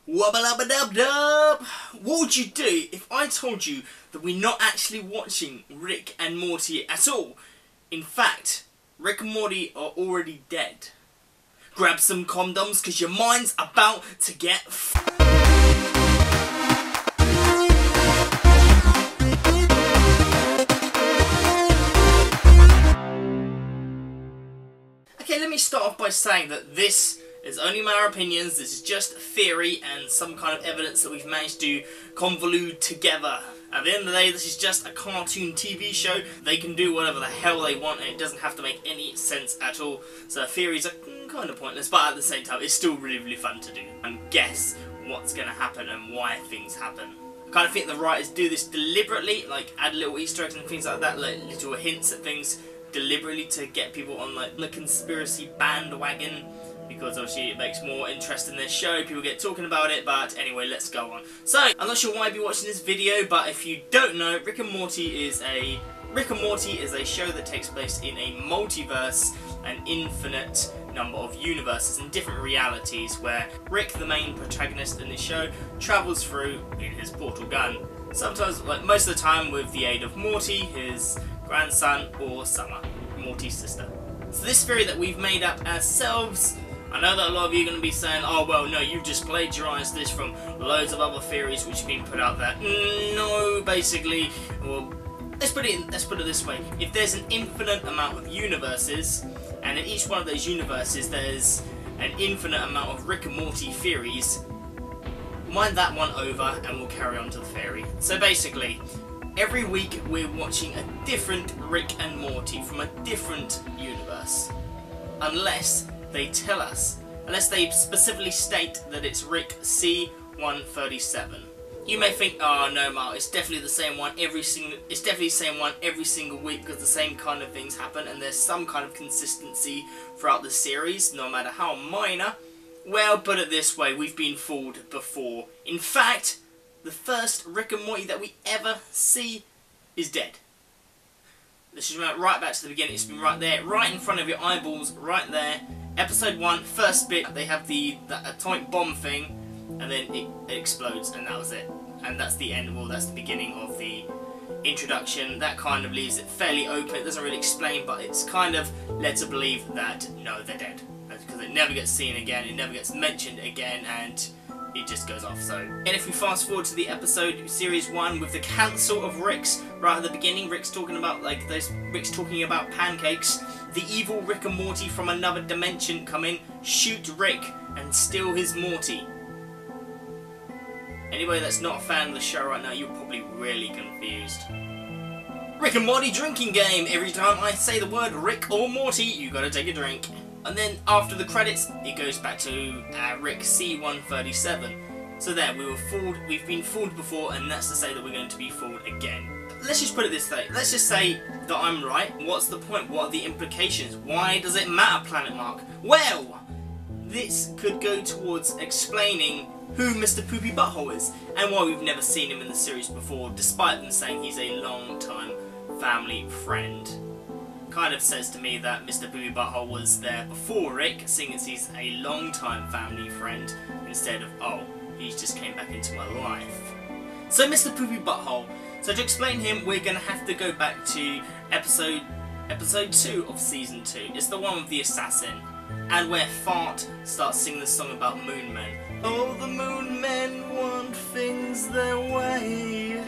Wubba-lubba-dub-dub! What would you do if I told you that we're not actually watching Rick and Morty at all? In fact, Rick and Morty are already dead. Grab some condoms because your mind's about to get Okay, let me start off by saying that this is only my opinions, this is just theory and some kind of evidence that we've managed to convolute together. At the end of the day, this is just a cartoon TV show. They can do whatever the hell they want and it doesn't have to make any sense at all. So theories are kind of pointless, but at the same time, it's still really fun to do and guess what's going to happen and why things happen. I kind of think the writers do this deliberately, like add little Easter eggs and things like that, like little hints at things deliberately to get people on like the conspiracy bandwagon, because obviously it makes more interest in their show, people get talking about it. But anyway, let's go on. So, I'm not sure why I'd be watching this video, but if you don't know, Rick and Morty is a show that takes place in a multiverse, an infinite number of universes and different realities, where Rick, the main protagonist in this show, travels through in his portal gun. Sometimes, like most of the time, with the aid of Morty, his grandson, or Summer, Morty's sister. So this theory that we've made up ourselves, I know that a lot of you are going to be saying, oh well, no, you've just plagiarised this from loads of other theories which have been put out there. No, basically, well, let's put it this way. If there's an infinite amount of universes, and in each one of those universes there's an infinite amount of Rick and Morty theories, mind that one over and we'll carry on to the theory. So basically, every week we're watching a different Rick and Morty from a different universe. Unless they tell us, unless they specifically state that it's Rick C-137. You may think, oh no, Mark, it's definitely the same one every single week because the same kind of things happen and there's some kind of consistency throughout the series, no matter how minor. Well, put it this way, we've been fooled before. In fact, the first Rick and Morty that we ever see is dead. This is right back to the beginning. It's been right there, right in front of your eyeballs, right there. Episode 1, first bit, they have the atomic bomb thing, and then it explodes, and that was it. And that's the end, well, that's the beginning of the introduction. That kind of leaves it fairly open. It doesn't really explain, but it's kind of led to believe that, no, they're dead. Because it never gets seen again, it never gets mentioned again, and it just goes off. So, and if we fast forward to the episode, series 1, with the cancel of Rick's, right at the beginning, Rick's talking about pancakes. The evil Rick and Morty from another dimension come in, shoot Rick, and steal his Morty. Anybody that's not a fan of the show right now, you're probably really confused. Rick and Morty drinking game. Every time I say the word Rick or Morty, you gotta take a drink. And then after the credits, it goes back to Rick C-137. So there, we were fooled. We've been fooled before, and that's to say that we're going to be fooled again. Let's just put it this way. Let's just say that I'm right. What's the point? What are the implications? Why does it matter, Planet Mark? Well, this could go towards explaining who Mr. Poopy Butthole is, and why we've never seen him in the series before, despite them saying he's a long-time family friend. Kind of says to me that Mr. Poopy Butthole was there before Rick, seeing as he's a long-time family friend, instead of, oh, he just came back into my life. So Mr. Poopy Butthole. So to explain him, we're going to have to go back to episode 2 of season 2. It's the one with the assassin, and where Fart starts singing the song about Moon Men. Oh, the Moon Men want things their way.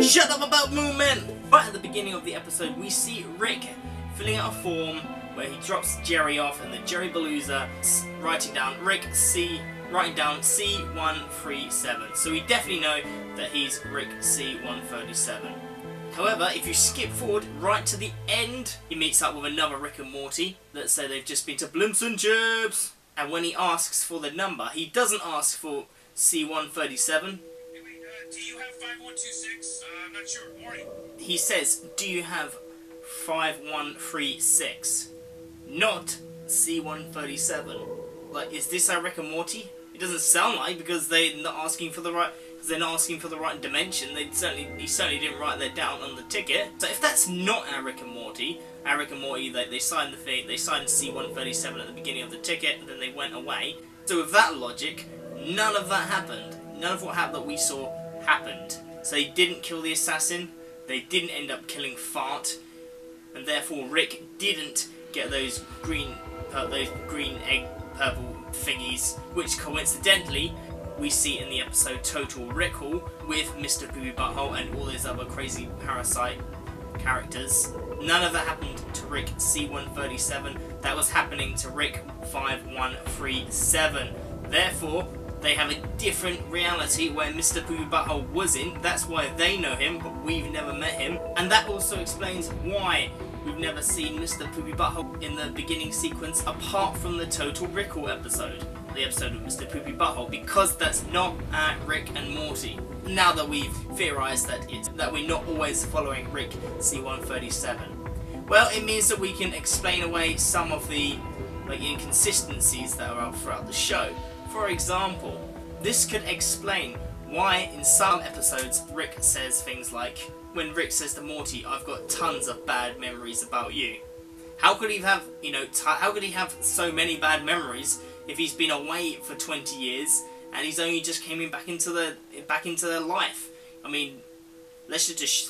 Shut up about Moon Men! Right at the beginning of the episode, we see Rick filling out a form where he drops Jerry off, and the Jerry Belusa writing down C-137. So we definitely know that he's Rick C-137. However, if you skip forward right to the end, he meets up with another Rick and Morty. Let's say they've just been to Blimps and Chips. And when he asks for the number, he doesn't ask for C-137. Do you have 5126? I'm not sure. Morty. He says, do you have 5136? Not C-137. Like, is this our Rick and Morty? It doesn't sound like, because they're not asking for the right dimension. He certainly didn't write that down on the ticket. So if that's not our Rick and Morty, they signed the thing, they signed C-137 at the beginning of the ticket, and then they went away. So with that logic, None of that happened. None of what happened that we saw happened. So they didn't kill the assassin, they didn't end up killing Fart, and therefore Rick didn't get those green egg purple thingies, which coincidentally we see in the episode Total Recall with Mr. Poopy Butthole and all those other crazy parasite characters. None of that happened to Rick C-137. That was happening to Rick 5137. Therefore, they have a different reality where Mr. Poopy Butthole was in. That's why they know him, but we've never met him. And that also explains why we've never seen Mr. Poopy Butthole in the beginning sequence apart from the Total Recall episode. The episode of Mr. Poopy Butthole, because that's not Rick and Morty. Now that we've theorised that we're not always following Rick C-137. Well, it means that we can explain away some of the inconsistencies that are throughout the show. For example, this could explain why in some episodes Rick says things like, when Rick says to Morty, "I've got tons of bad memories about you." How could he have, how could he have so many bad memories if he's been away for 20 years and he's only just came back into their life? I mean, let's just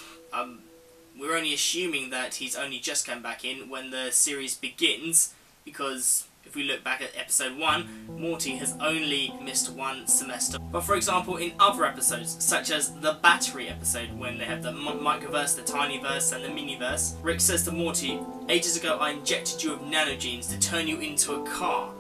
we're only assuming that he's only just come back in when the series begins, because if we look back at episode 1, Morty has only missed one semester. But for example, in other episodes, such as the Battery episode, when they have the Microverse, the Tinyverse and the Miniverse, Rick says to Morty, "Ages ago I injected you with nanogenes to turn you into a car."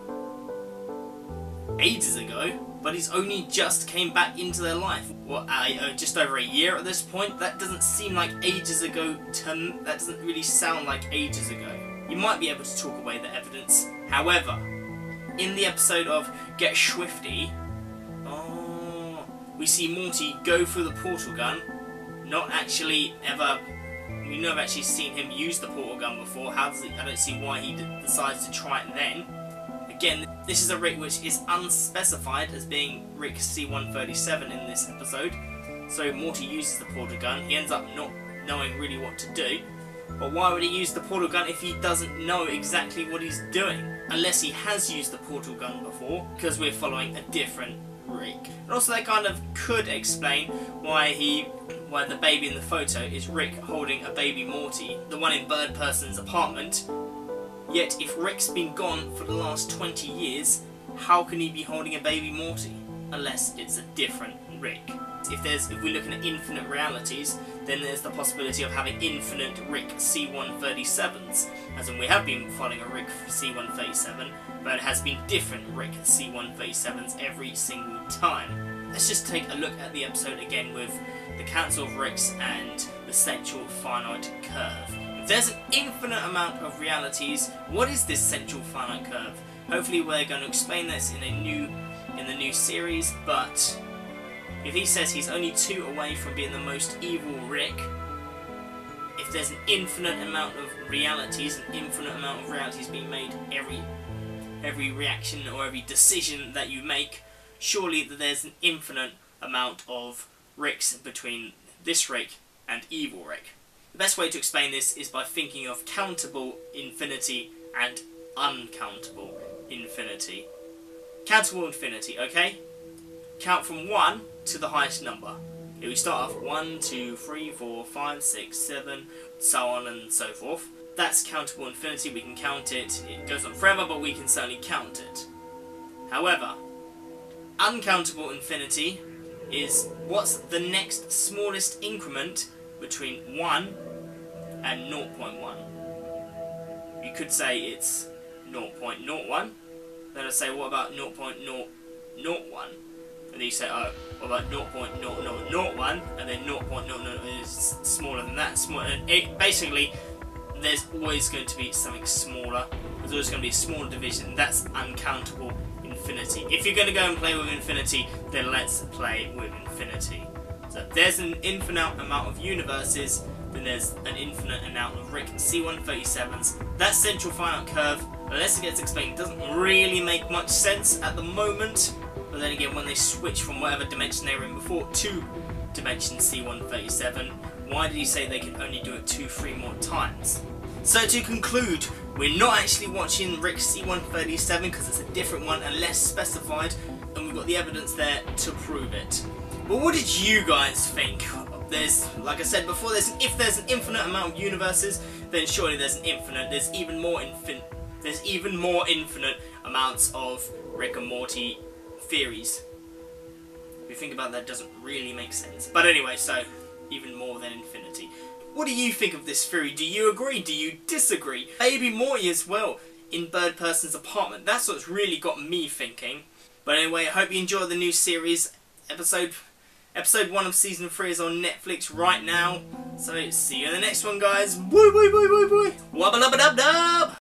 Ages ago? But he's only just came back into their life. What, just over a year at this point? That doesn't seem like ages ago that doesn't really sound like ages ago. You might be able to talk away the evidence. However, in the episode of Get Swifty, we see Morty go through the portal gun, not actually ever. We've never actually seen him use the portal gun before. I don't see why he decides to try it then. Again, this is a Rick which is unspecified as being Rick C-137 in this episode. So Morty uses the portal gun. He ends up not knowing really what to do. But why would he use the portal gun if he doesn't know exactly what he's doing? Unless he has used the portal gun before, because we're following a different Rick. And also that kind of could explain why the baby in the photo is Rick holding a baby Morty, the one in Bird Person's apartment. Yet if Rick's been gone for the last 20 years, how can he be holding a baby Morty? Unless it's a different Rick. If we're looking at infinite realities, then there's the possibility of having infinite Rick C-137s. As in, we have been following a Rick C-137, but it has been different Rick C-137s every single time. Let's just take a look at the episode again with the Council of Ricks and the Central Finite Curve. If there's an infinite amount of realities, what is this Central Finite Curve? Hopefully we're going to explain this in the new series, but if he says he's only 2 away from being the most evil Rick, if there's an infinite amount of realities, being made every reaction or every decision that you make, surely there's an infinite amount of Ricks between this Rick and evil Rick. The best way to explain this is by thinking of countable infinity and uncountable infinity. Countable infinity, okay? Count from 1 to the highest number. Here we start off 1, 2, 3, 4, 5, 6, 7, so on and so forth. That's countable infinity, we can count it. It goes on forever, but we can certainly count it. However, uncountable infinity is what's the next smallest increment between 1 and 0.1. You could say it's 0.01. Then I say, what about 0.001? And then you say, oh, what about 0.0001? And then 0.00 is smaller than that. Basically, there's always going to be something smaller. There's always going to be a smaller division. That's uncountable infinity. If you're going to go and play with infinity, then let's play with infinity. So if there's an infinite amount of universes, then there's an infinite amount of Rick C-137s. That Central Finite Curve, unless it gets explained, doesn't really make much sense at the moment. But then again, when they switch from whatever dimension they were in before to dimension C-137, why did he say they can only do it 2-3 more times? So to conclude, we're not actually watching Rick C-137 because it's a different one and less specified. and we've got the evidence there to prove it. But what did you guys think? Like I said before, if there's an infinite amount of universes, then surely there's even more infinite amounts of Rick and Morty theories. If you think about that, it doesn't really make sense. But anyway, so even more than infinity. What do you think of this theory? Do you agree? Do you disagree? Maybe Morty as well in Bird Person's apartment. That's what's really got me thinking. But anyway, I hope you enjoyed the new series. Episode 1 of Season 3 is on Netflix right now. So see you in the next one, guys. Bye bye bye bye bye. Wubba lubba dub dub.